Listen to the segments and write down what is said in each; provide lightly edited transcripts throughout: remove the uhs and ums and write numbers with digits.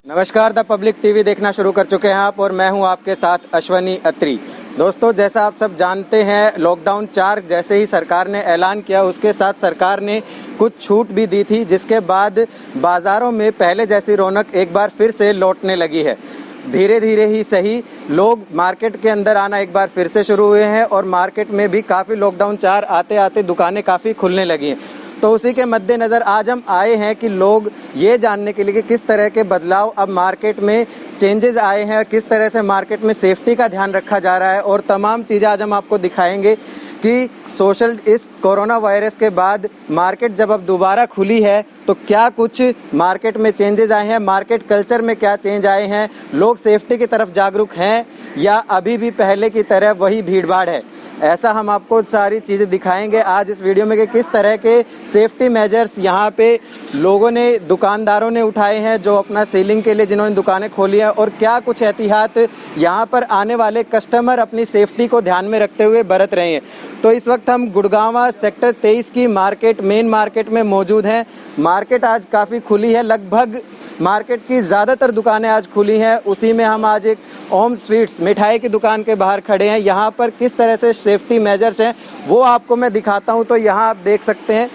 नमस्कार, the public TV देखना शुरू कर चुके हैं आप और मैं हूं आपके साथ अश्वनी अत्री। दोस्तों, जैसा आप सब जानते हैं, लॉकडाउन 4 जैसे ही सरकार ने ऐलान किया, उसके साथ सरकार ने कुछ छूट भी दी थी, जिसके बाद बाज़ारों में पहले जैसी रौनक एक बार फिर से लौटने लगी है। धीरे धीरे ही सही, लोग मार्केट के अंदर आना एक बार फिर से शुरू हुए हैं और मार्केट में भी काफ़ी लॉकडाउन 4 आते आते दुकानें काफ़ी खुलने लगी हैं। तो उसी के मद्देनज़र आज हम आए हैं कि लोग ये जानने के लिए कि किस तरह के बदलाव अब मार्केट में चेंजेस आए हैं, किस तरह से मार्केट में सेफ्टी का ध्यान रखा जा रहा है और तमाम चीज़ें आज हम आपको दिखाएंगे कि इस कोरोना वायरस के बाद मार्केट जब अब दोबारा खुली है तो क्या कुछ मार्केट में चेंजेस आए हैं, मार्केट कल्चर में क्या चेंज आए हैं, लोग सेफ्टी की तरफ जागरूक हैं या अभी भी पहले की तरह वही भीड़भाड़ है। ऐसा हम आपको सारी चीज़ें दिखाएंगे आज इस वीडियो में कि किस तरह के सेफ्टी मेजर्स यहाँ पे लोगों ने, दुकानदारों ने उठाए हैं जो अपना सेलिंग के लिए जिन्होंने दुकानें खोली हैं, और क्या कुछ एहतियात यहाँ पर आने वाले कस्टमर अपनी सेफ्टी को ध्यान में रखते हुए बरत रहे हैं। तो इस वक्त हम गुड़गांव सेक्टर 23 की मेन मार्केट में मौजूद हैं। मार्केट आज काफ़ी खुली है, लगभग मार्केट की ज़्यादातर दुकानें आज खुली हैं। उसी में हम आज एक ओम स्वीट्स मिठाई की दुकान के बाहर खड़े हैं। यहाँ पर किस तरह से सेफ्टी मेजर्स हैं वो आपको मैं दिखाता हूँ। तो यहाँ आप देख सकते हैं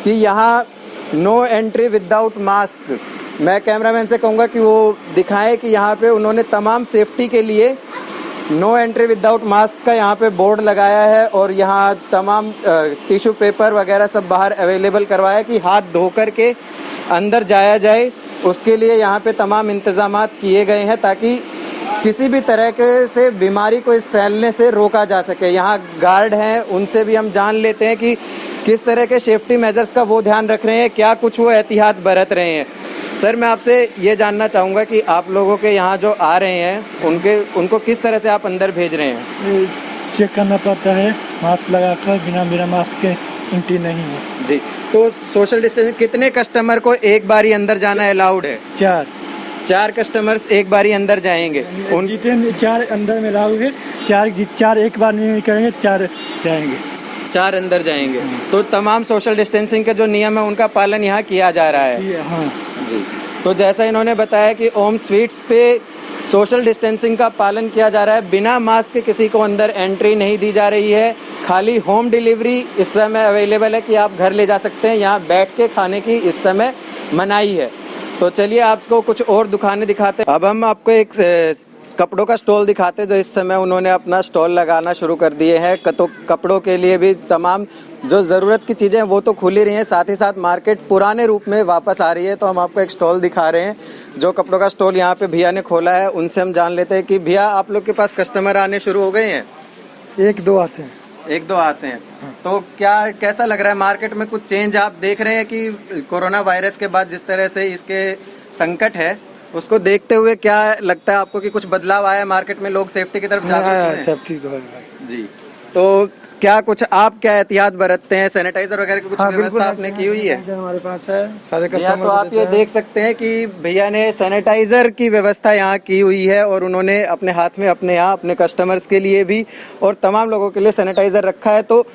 कि यहाँ नो एंट्री विदाउट मास्क। मैं कैमरामैन से कहूँगा कि वो दिखाएं कि यहाँ पे उन्होंने तमाम सेफ्टी के लिए नो एंट्री विदाउट मास्क का यहाँ पे बोर्ड लगाया है और यहाँ तमाम टिश्यू पेपर वगैरह सब बाहर अवेलेबल करवाया कि हाथ धो कर के अंदर जाया जाए। उसके लिए यहाँ पे तमाम इंतजामात किए गए हैं ताकि किसी भी तरह के से बीमारी को इस फैलने से रोका जा सके। यहाँ गार्ड हैं, उनसे भी हम जान लेते हैं कि किस तरह के सेफ्टी मेजर्स का वो ध्यान रख रहे हैं, क्या कुछ वो एहतियात बरत रहे हैं। सर, मैं आपसे ये जानना चाहूँगा कि आप लोगों के यहाँ जो आ रहे हैं उनको किस तरह से आप अंदर भेज रहे हैं? चेक करना पड़ता है, मास्क लगाकर। बिना मास्क के एंट्री नहीं है जी। तो सोशल डिस्टेंस, कितने कस्टमर को एक बारी अंदर जाना अलाउड है? 4 कस्टमर्स एक बारी अंदर जाएंगे। जितने 4 अंदर में अलाउड है, 4 एक बार नहीं करेंगे, 4 जाएंगे। 4 अंदर जाएंगे। तो तमाम सोशल डिस्टेंसिंग के जो नियम है उनका पालन यहाँ किया जा रहा है। हाँ जी। तो जैसा इन्होंने बताया कि ओम स्वीट्स पे सोशल डिस्टेंसिंग का पालन किया जा रहा है, बिना मास्क के किसी को अंदर एंट्री नहीं दी जा रही है। खाली होम डिलीवरी इस समय अवेलेबल है कि आप घर ले जा सकते हैं। यहाँ बैठ के खाने की इस समय मनाही है। तो चलिए आपको कुछ और दुकानें दिखाते हैं। अब हम आपको एक कपड़ों का स्टॉल दिखाते हैं जो इस समय उन्होंने अपना स्टॉल लगाना शुरू कर दिए हैं। तो कपड़ों के लिए भी तमाम जो ज़रूरत की चीज़ें हैं वो तो खुल ही रही हैं, साथ ही साथ मार्केट पुराने रूप में वापस आ रही है। तो हम आपको एक स्टॉल दिखा रहे हैं, जो कपड़ों का स्टॉल यहाँ पे भैया ने खोला है। उनसे हम जान लेते हैं कि भैया, आप लोग के पास कस्टमर आने शुरू हो गए हैं? 1-2 आते हैं। 1-2 आते हैं। तो कैसा लग रहा है मार्केट में? कुछ चेंज आप देख रहे हैं कि कोरोना वायरस के बाद जिस तरह से इसके संकट है उसको देखते हुए क्या लगता है आपको कि कुछ बदलाव आया मार्केट में, लोग सेफ्टी की तरफ जागरूक हैं? सेफ्टी तो है जी। तो क्या एहतियात बरतते हैं? सैनिटाइजर वगैरह की कुछ व्यवस्था आपने की हुई है? हमारे पास है सारे कस्टमर। तो आप ये देख सकते हैं कि भैया ने सैनिटाइजर की व्यवस्था यहाँ की हुई है और उन्होंने अपने हाथ में अपने कस्टमर्स के लिए भी और तमाम लोगों के लिए सैनिटाइजर रखा है। तो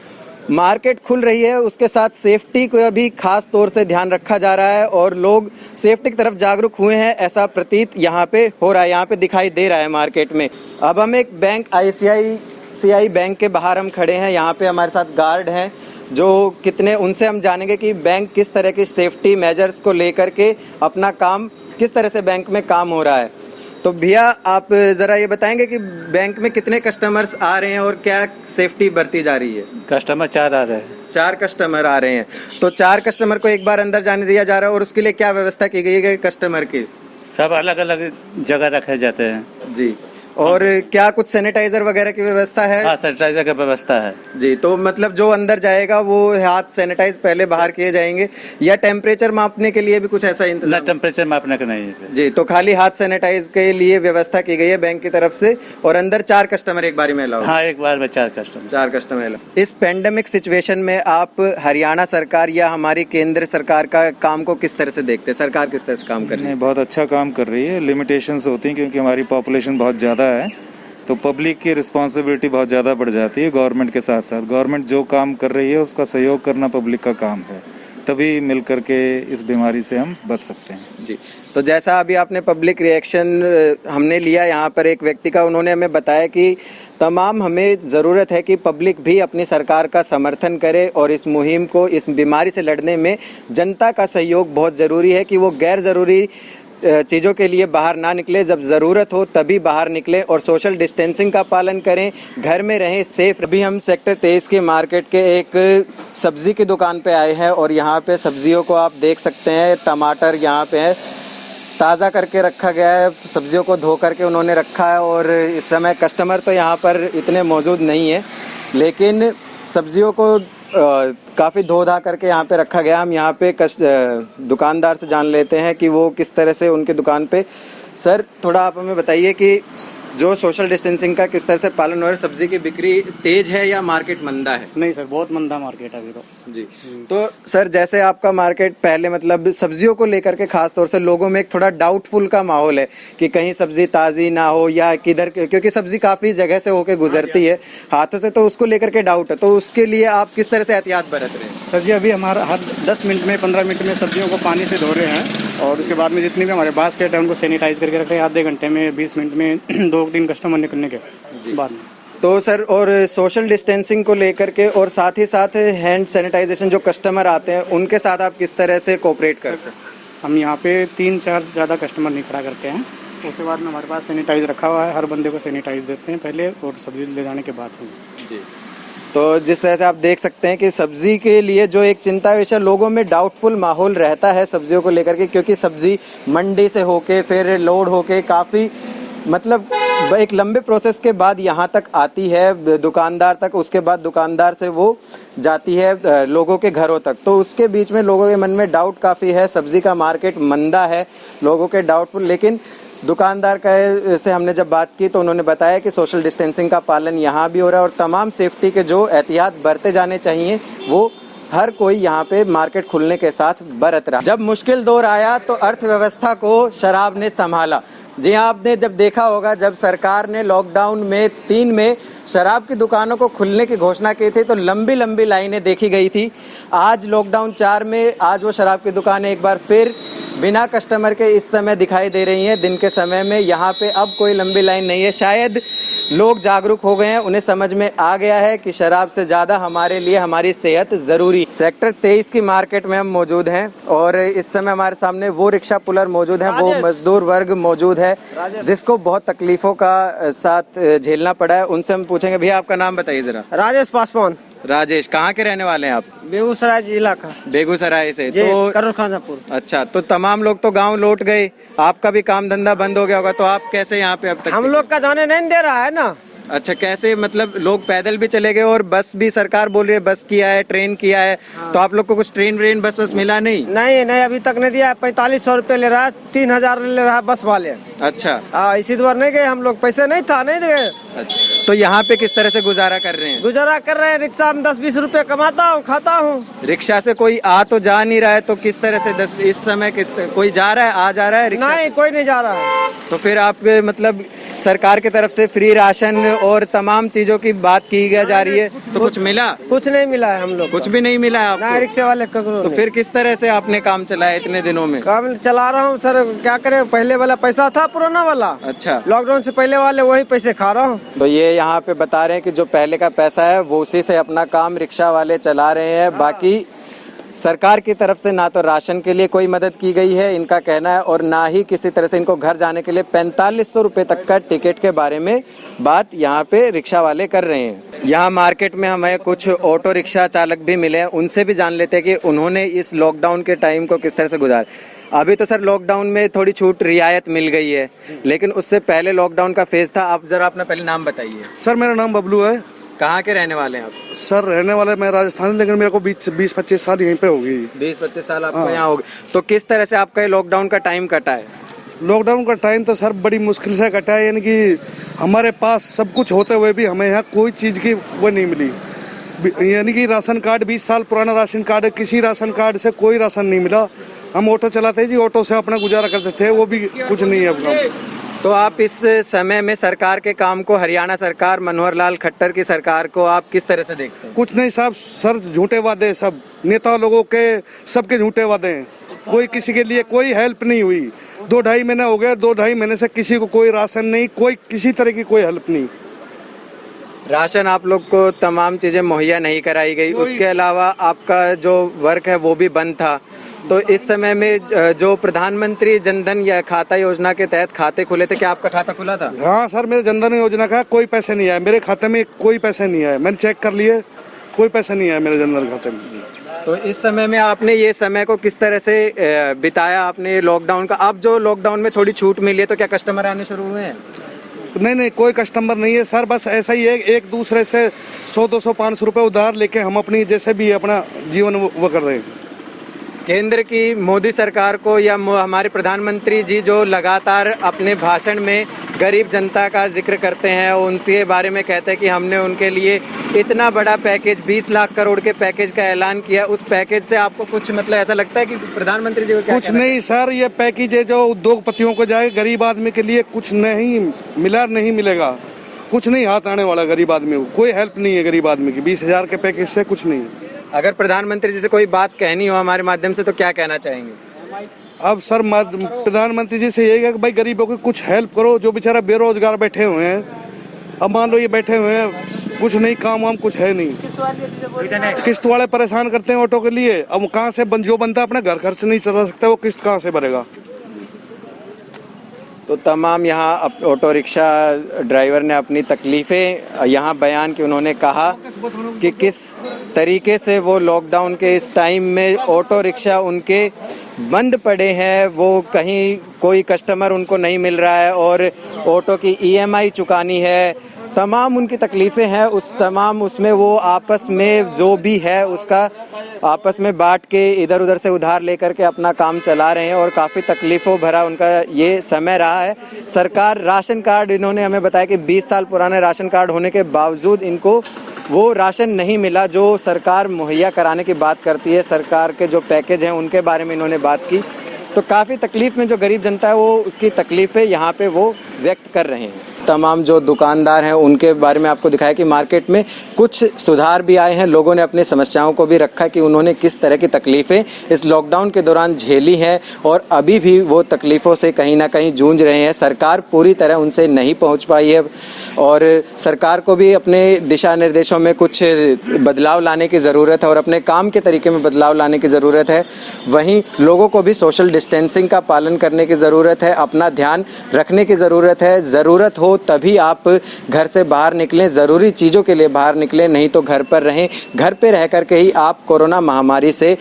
मार्केट खुल रही है, उसके साथ सेफ्टी को भी खास तौर से ध्यान रखा जा रहा है और लोग सेफ्टी की तरफ जागरूक हुए हैं, ऐसा प्रतीत यहाँ पे हो रहा है, यहाँ पे दिखाई दे रहा है मार्केट में। अब हम एक बैंक ICICI बैंक के बाहर हम खड़े हैं। यहाँ पे हमारे साथ गार्ड हैं जो उनसे हम जानेंगे कि बैंक किस तरह की सेफ्टी मेजर्स को लेकर के अपना काम, किस तरह से बैंक में काम हो रहा है। तो भैया, आप ज़रा ये बताएंगे कि बैंक में कितने कस्टमर्स आ रहे हैं और क्या सेफ्टी बरती जा रही है? कस्टमर 4 आ रहे हैं। 4 कस्टमर आ रहे हैं। तो 4 कस्टमर को एक बार अंदर जाने दिया जा रहा है और उसके लिए क्या व्यवस्था की गई है कस्टमर की? सब अलग अलग जगह रखे जाते हैं जी। और क्या कुछ सैनिटाइजर वगैरह की व्यवस्था है? हाँ, सैनिटाइजर की व्यवस्था है जी। तो मतलब जो अंदर जाएगा वो हाथ सैनिटाइज पहले बाहर किए जाएंगे या टेम्परेचर मापने के लिए भी कुछ ऐसा इंतजाम? टेम्परेचर मापने का नहीं है जी। तो खाली हाथ सैनिटाइज के लिए व्यवस्था की गई है बैंक की तरफ से और अंदर 4 कस्टमर एक बारी में अलाउ? हाँ, एक बार में 4 कस्टमर अलाउ। इस पेंडेमिक सिचुएशन में आप हरियाणा सरकार या हमारी केंद्र सरकार का काम को किस तरह से देखते हैं? सरकार किस तरह से काम कर रही है? बहुत अच्छा काम कर रही है। लिमिटेशंस होती हैं क्योंकि हमारी पॉपुलेशन बहुत ज़्यादा है, तो पब्लिक की रिस्पॉन्सिबिलिटी बहुत ज़्यादा बढ़ जाती है। गवर्नमेंट के साथ साथ गवर्नमेंट जो काम कर रही है उसका सहयोग करना पब्लिक का काम है। तभी मिल करके इस बीमारी से हम बच सकते हैं। जी, तो जैसा अभी आपने पब्लिक रिएक्शन हमने लिया यहाँ पर एक व्यक्ति का, उन्होंने हमें बताया कि तमाम हमें ज़रूरत है कि पब्लिक भी अपनी सरकार का समर्थन करे और इस मुहिम को, इस बीमारी से लड़ने में जनता का सहयोग बहुत ज़रूरी है कि वो गैर ज़रूरी चीज़ों के लिए बाहर ना निकले, जब ज़रूरत हो तभी बाहर निकलें और सोशल डिस्टेंसिंग का पालन करें, घर में रहें, सेफ। अभी हम सेक्टर 23 के मार्केट के एक सब्ज़ी की दुकान पे आए हैं और यहाँ पे सब्जियों को आप देख सकते हैं, टमाटर यहाँ पे है, ताज़ा करके रखा गया है, सब्जियों को धो करके उन्होंने रखा है और इस समय कस्टमर तो यहाँ पर इतने मौजूद नहीं है, लेकिन सब्जियों को काफ़ी धो धा करके यहाँ पे रखा गया। हम यहाँ पे दुकानदार से जान लेते हैं कि वो किस तरह से उनकी दुकान पे। सर, थोड़ा आप हमें बताइए कि जो सोशल डिस्टेंसिंग का किस तरह से पालन हो रहा है, सब्जी की बिक्री तेज है या मार्केट मंदा है? नहीं सर, बहुत मंदा मार्केट है अभी तो। जी, तो सर जैसे आपका मार्केट पहले मतलब सब्जियों को लेकर के खास तौर से लोगों में एक थोड़ा डाउटफुल का माहौल है कि कहीं सब्जी ताज़ी ना हो या किधर, क्योंकि सब्जी काफ़ी जगह से होकर गुजरती है हाथों से, तो उसको लेकर के डाउट है, तो उसके लिए आप किस तरह से एहतियात बरत रहे हैं? सर जी, अभी हमारा हर 10 मिनट में 15 मिनट में सब्जियों को पानी से धो रहे हैं और उसके बाद में जितनी भी हमारे बास्केट है उनको सैनिटाइज करके रख रहे हैं आधे घंटे में, 20 मिनट में 2-3 कस्टमर निकलने के बाद में। तो सर, और सोशल डिस्टेंसिंग को लेकर के और साथ ही साथ हैंड सैनिटाइजेशन, जो कस्टमर आते हैं उनके साथ आप किस तरह से कोऑपरेट करते हैं? हम यहाँ पे 3-4 ज़्यादा कस्टमर नहीं खड़ा करते हैं, उसके बाद में हमारे पास सैनिटाइज रखा हुआ है, हर बंदे को सैनिटाइज देते हैं पहले और सब्जी ले जाने के बाद। जी, तो जिस तरह से आप देख सकते हैं कि सब्जी के लिए जो एक चिंता विषय, लोगों में डाउटफुल माहौल रहता है सब्जियों को लेकर के, क्योंकि सब्जी मंडी से होके फिर लोड होके काफ़ी मतलब एक लंबे प्रोसेस के बाद यहाँ तक आती है दुकानदार तक, उसके बाद दुकानदार से वो जाती है लोगों के घरों तक, तो उसके बीच में लोगों के मन में डाउट काफ़ी है। सब्जी का मार्केट मंदा है, लोगों के डाउटफुल, लेकिन दुकानदार का से हमने जब बात की तो उन्होंने बताया कि सोशल डिस्टेंसिंग का पालन यहाँ भी हो रहा है और तमाम सेफ्टी के जो एहतियात बरते जाने चाहिए वो हर कोई यहाँ पे मार्केट खुलने के साथ बरत रहा। जब मुश्किल दौर आया तो अर्थव्यवस्था को शराब ने संभाला। जी हाँ, आपने जब देखा होगा, जब सरकार ने लॉकडाउन में 3 में शराब की दुकानों को खुलने की घोषणा की थी तो लंबी लंबी लाइनें देखी गई थी। आज लॉकडाउन 4 में आज वो शराब की दुकानें एक बार फिर बिना कस्टमर के इस समय दिखाई दे रही हैं। दिन के समय में यहाँ पे अब कोई लंबी लाइन नहीं है। शायद लोग जागरूक हो गए हैं, उन्हें समझ में आ गया है कि शराब से ज़्यादा हमारे लिए हमारी सेहत ज़रूरी। सेक्टर 23 की मार्केट में हम मौजूद हैं और इस समय हमारे सामने वो रिक्शा पुलर मौजूद हैं, वो मजदूर वर्ग मौजूद है जिसको बहुत तकलीफ़ों का साथ झेलना पड़ा है। उनसे हम पूछेंगे, भैया आपका नाम बताइए ज़रा। राजेश पासवान। राजेश, कहाँ के रहने वाले हैं आप? बेगूसराय जिला का। बेगूसराय से? तो करूर खानापुर। अच्छा, तो तमाम लोग तो गांव लौट गए, आपका भी काम धंधा बंद हो गया होगा, तो आप कैसे यहाँ पे अब तक? हम लोग का जाने नहीं दे रहा है ना। अच्छा, कैसे मतलब लोग पैदल भी चले गए और बस भी सरकार बोल रही है बस किया है, ट्रेन किया है, तो आप लोग को कुछ ट्रेन बस मिला नहीं? नहीं, अभी तक नहीं दिया। 4500 रुपये ले रहा है, 3000 ले रहा है बस वाले। अच्छा, इसी द्वार नहीं गए हम लोग, पैसे नहीं था, नहीं गए। अच्छा, तो यहाँ पे किस तरह से गुजारा कर रहे हैं? गुजारा कर रहे हैं, रिक्शा में 10-20 रुपए कमाता हूँ, खाता हूँ। रिक्शा से कोई आ तो जा नहीं रहा है, तो किस तरह से इस समय कोई जा रहा है, आ जा रहा है रिक्शा? नहीं, कोई नहीं जा रहा है। तो फिर आप मतलब सरकार की तरफ से फ्री राशन और तमाम चीजों की बात की जा रही है, तो कुछ मिला? कुछ नहीं मिला है हम लोग। कुछ भी नहीं मिला है आपको? रिक्शे वाले तो फिर किस तरह से आपने काम चलाया इतने दिनों में? काम चला रहा हूँ सर, क्या करें, पहले वाला पैसा था पुराना वाला। अच्छा, लॉकडाउन से पहले वाले वही पैसे खा रहा हूँ। तो ये यहाँ पे बता रहे हैं कि जो पहले का पैसा है वो उसी से अपना काम रिक्शा वाले चला रहे हैं। बाकी सरकार की तरफ से ना तो राशन के लिए कोई मदद की गई है इनका कहना है, और ना ही किसी तरह से इनको घर जाने के लिए 4500 रुपये तक का टिकट के बारे में बात यहाँ पे रिक्शा वाले कर रहे हैं। यहाँ मार्केट में हमें कुछ ऑटो रिक्शा चालक भी मिले हैं, उनसे भी जान लेते हैं कि उन्होंने इस लॉकडाउन के टाइम को किस तरह से गुजारा। अभी तो सर लॉकडाउन में थोड़ी छूट रियायत मिल गई है, लेकिन उससे पहले लॉकडाउन का फेज था। आप जरा अपना पहले नाम बताइए। सर मेरा नाम बबलू है। कहाँ के रहने वाले हैं आप? सर रहने वाले मैं राजस्थान, लेकिन मेरे को 20-25 साल यहीं पे हो गई। 20-25 साल आपको यहाँ हो गए। तो किस तरह से आपका लॉकडाउन का टाइम कटा है? लॉकडाउन का टाइम तो सर बड़ी मुश्किल से कटा है, यानी कि हमारे पास सब कुछ होते हुए भी हमें यहाँ कोई चीज़ की वो नहीं मिली। यानी कि राशन कार्ड 20 साल पुराना राशन कार्ड है, किसी राशन कार्ड से कोई राशन नहीं मिला। हम ऑटो चलाते जी, ऑटो से अपना गुजारा करते थे, वो भी कुछ नहीं है अब। तो आप इस समय में सरकार के काम को, हरियाणा सरकार, मनोहर लाल खट्टर की सरकार को आप किस तरह से देखते हैं? कुछ नहीं साहब, सर झूठे वादे हैं सब, नेता लोगों के सबके झूठे वादे हैं। कोई किसी के लिए कोई हेल्प नहीं हुई। 2-2.5 महीने हो गए, 2-2.5 महीने से किसी को कोई राशन नहीं, कोई किसी तरह की कोई हेल्प नहीं। राशन आप लोग को तमाम चीजें मुहैया नहीं कराई गई, उसके अलावा आपका जो वर्क है वो भी बंद था। तो इस समय में जो प्रधानमंत्री जनधन या खाता योजना के तहत खाते खुले थे, क्या आपका खाता खुला था? हाँ सर, मेरे जनधन योजना का कोई पैसे नहीं आए मेरे खाते में, कोई पैसे नहीं आए। मैंने चेक कर लिए, कोई पैसा नहीं आया मेरे जनधन खाते में। तो इस समय में आपने ये समय को किस तरह से बिताया आपने लॉकडाउन का? अब जो लॉकडाउन में थोड़ी छूट मिली है तो क्या कस्टमर आने शुरू हुए हैं? नहीं, कोई कस्टमर नहीं है सर, बस ऐसा ही है, एक दूसरे से 100, 200, 500 रुपए उधार लेके हम अपनी जैसे भी अपना जीवन वो कर रहे हैं। केंद्र की मोदी सरकार को या हमारे प्रधानमंत्री जी जो लगातार अपने भाषण में गरीब जनता का जिक्र करते हैं, उनके बारे में कहते हैं कि हमने उनके लिए इतना बड़ा पैकेज 20 लाख करोड़ के पैकेज का ऐलान किया, उस पैकेज से आपको कुछ मतलब ऐसा लगता है कि प्रधानमंत्री जी को क्या? कुछ नहीं सर, ये पैकेज है जो उद्योगपतियों को जाए, गरीब आदमी के लिए कुछ नहीं मिला, नहीं मिलेगा, कुछ नहीं हाथ आने वाला गरीब आदमी को, कोई हेल्प नहीं है गरीब आदमी की। 20,000 के पैकेज से कुछ नहीं है। अगर प्रधानमंत्री जी से कोई बात कहनी हो हमारे माध्यम से तो क्या कहना चाहेंगे? अब सर प्रधानमंत्री जी से यही है कि भाई गरीबों की कुछ हेल्प करो, जो बेचारा बेरोजगार बैठे हुए हैं। अब मान लो ये बैठे हुए हैं, कुछ नहीं, काम वाम कुछ है नहीं, किस्त वाले परेशान करते हैं ऑटो के लिए। अब कहाँ से जो बनता है अपना घर खर्च नहीं चला सकता, वो किस्त कहाँ से भरेगा? तो तमाम यहाँ ऑटो रिक्शा ड्राइवर ने अपनी तकलीफ़ें यहाँ बयान की। उन्होंने कहा कि किस तरीके से वो लॉकडाउन के इस टाइम में ऑटो रिक्शा उनके बंद पड़े हैं, वो कहीं कोई कस्टमर उनको नहीं मिल रहा है और ऑटो की EMI चुकानी है, तमाम उनकी तकलीफ़ें हैं। उसमें वो आपस में जो भी है उसका आपस में बांट के इधर उधर से उधार लेकर के अपना काम चला रहे हैं और काफ़ी तकलीफ़ों भरा उनका ये समय रहा है। सरकार राशन कार्ड, इन्होंने हमें बताया कि 20 साल पुराने राशन कार्ड होने के बावजूद इनको वो राशन नहीं मिला जो सरकार मुहैया कराने की बात करती है। सरकार के जो पैकेज हैं उनके बारे में इन्होंने बात की। तो काफ़ी तकलीफ़ में जो गरीब जनता है वो उसकी तकलीफ़ें यहाँ पे वो व्यक्त कर रहे हैं। तमाम जो दुकानदार हैं उनके बारे में आपको दिखाया कि मार्केट में कुछ सुधार भी आए हैं। लोगों ने अपनी समस्याओं को भी रखा कि उन्होंने किस तरह की तकलीफ़ें इस लॉकडाउन के दौरान झेली हैं और अभी भी वो तकलीफ़ों से कहीं ना कहीं जूझ रहे हैं। सरकार पूरी तरह उनसे नहीं पहुंच पाई है और सरकार को भी अपने दिशा निर्देशों में कुछ बदलाव लाने की ज़रूरत है और अपने काम के तरीके में बदलाव लाने की ज़रूरत है। वहीं लोगों को भी सोशल डिस्टेंसिंग का पालन करने की ज़रूरत है, अपना ध्यान रखने की ज़रूरत है। ज़रूरत हो तभी आप घर से बाहर निकलें, ज़रूरी चीज़ों के लिए बाहर निकलें, नहीं तो घर पर रहें। घर पे रह करके ही आप कोरोना महामारी से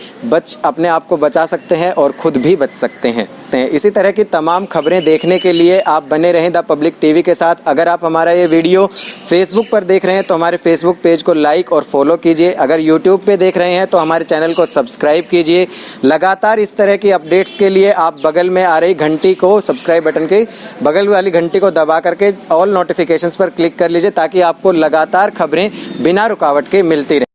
अपने आप को बचा सकते हैं और खुद भी बच सकते हैं। इसी तरह की तमाम खबरें देखने के लिए आप बने रहें द पब्लिक टीवी के साथ। अगर आप हमारा ये वीडियो फेसबुक पर देख रहे हैं तो हमारे फेसबुक पेज को लाइक और फॉलो कीजिए। अगर यूट्यूब पे देख रहे हैं तो हमारे चैनल को सब्सक्राइब कीजिए। लगातार इस तरह की अपडेट्स के लिए आप बगल में आ रही घंटी को, सब्सक्राइब बटन के बगल वाली घंटी को दबा करके ऑल नोटिफिकेशंस पर क्लिक कर लीजिए ताकि आपको लगातार खबरें बिना रुकावट के मिलती रहें।